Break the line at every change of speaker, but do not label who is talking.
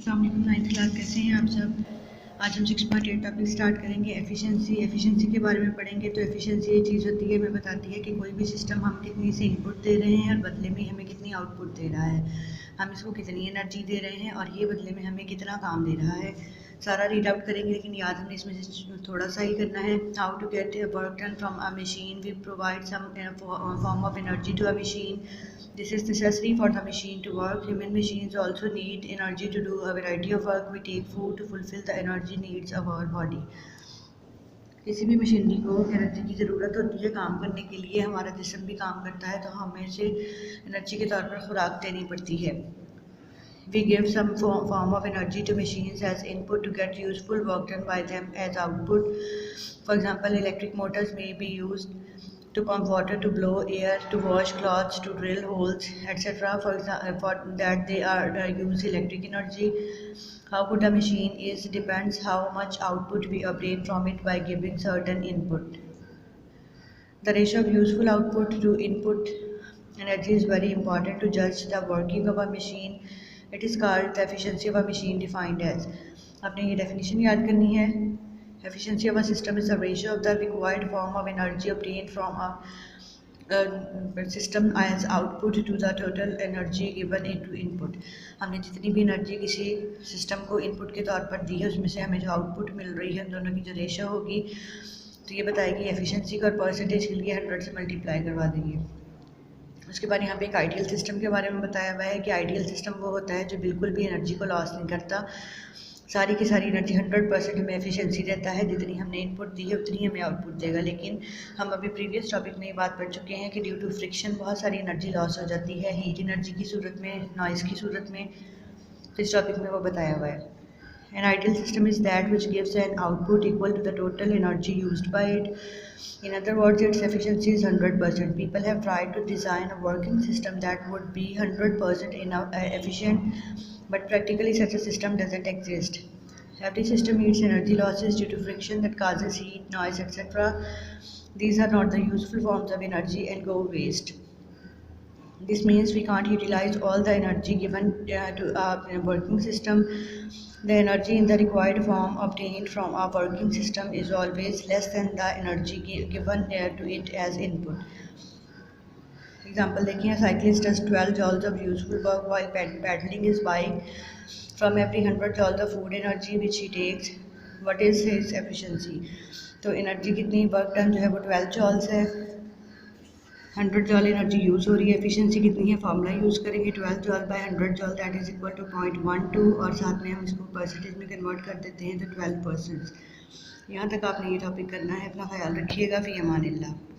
अस्सलाम वालेकुम। 9th class, कैसे हैं आप सब। आज हम 6.8 टॉपिक स्टार्ट करेंगे। एफिशिएंसी के बारे में पढ़ेंगे। तो एफिशिएंसी ये चीज़ होती है, हमें बताती है कि कोई भी सिस्टम हम कितनी से इनपुट दे रहे हैं और बदले में हमें कितनी आउटपुट दे रहा है, हम इसको कितनी एनर्जी दे रहे हैं और ये बदले में हमें कितना काम दे रहा है। सारा रीड आउट करेंगे, लेकिन याद हमने इसमें से थोड़ा सा ही करना है। How to get work done from a machine, we provide some form of energy to a machine. This is necessary for the machine to work. Human machines also need energy to do a variety of work. We take food to fulfill the energy needs of our body. किसी भी machinery को energy की ज़रूरत होती है काम करने के लिए। हमारा जिस्म भी काम करता है, तो हमें से एनर्जी के तौर पर खुराक देनी पड़ती है। We give some form of energy to machines as input to get useful work done by them as output. For example, electric motors may be used to pump water, to blow air, to wash clothes, to drill holes, etc. For that they are use electric energy. How good a machine is depends how much output we obtain from it by giving certain input. The ratio of useful output to input energy is very important to judge the working of a machine. It is called the efficiency of a machine defined as. आपने ये definition याद करनी है। Efficiency of a system is the ratio of the required form of energy obtained from a system as output to the total energy given into input. हमने जितनी भी energy किसी system को इनपुट के तौर पर दी है, उसमें से हमें जो आउटपुट मिल रही है, दोनों की जो रेशो होगी, तो ये बताएगी एफिशिएंसी का। और परसेंटेज के लिए 100 से मल्टीप्लाई करवा देंगे। उसके बाद यहाँ पे एक आइडियल सिस्टम के बारे में बताया हुआ है कि आइडियल सिस्टम वो होता है जो बिल्कुल भी एनर्जी को लॉस नहीं करता। सारी की सारी एनर्जी 100% हमें एफिशिएंसी देता है। जितनी हमने इनपुट दी है उतनी हमें आउटपुट देगा। लेकिन हम अभी प्रीवियस टॉपिक में ये बात पढ़ चुके हैं कि ड्यू टू फ्रिक्शन बहुत सारी एनर्जी लॉस हो जाती है, हीट एनर्जी की सूरत में, नॉइज़ की सूरत में। तो इस टॉपिक में वो बताया हुआ है। An ideal system is that which gives an output equal to the total energy used by it. In other words, its efficiency is 100%. People have tried to design a working system that would be 100% efficient, but practically such a system doesn't exist. Every system meets energy losses due to friction that causes heat, noise, etc. These are not the useful forms of energy and go waste. This means we can't utilize all the energy given to a working system. The energy in the required form obtained from a working system is always less than the energy given to it as input. Example देखिए, cyclist does 12 joules of useful work while pedaling his bike. From every 100 joules of food energy which he takes, what is his efficiency? तो energy कितनी, work done जो है वो 12 joules है। 100 जॉल energy use हो रही है। एफिशिएंसी कितनी है, फार्मूला यूज़ करेंगे 12 joule by 100 joule, that is equal to 0.12, और साथ में हम इसको परसेंटेज में कन्वर्ट कर देते हैं तो 12%। यहाँ तक आपने ये टॉपिक करना है। अपना ख्याल रखिएगा। फ़ी अमानिल्लाह।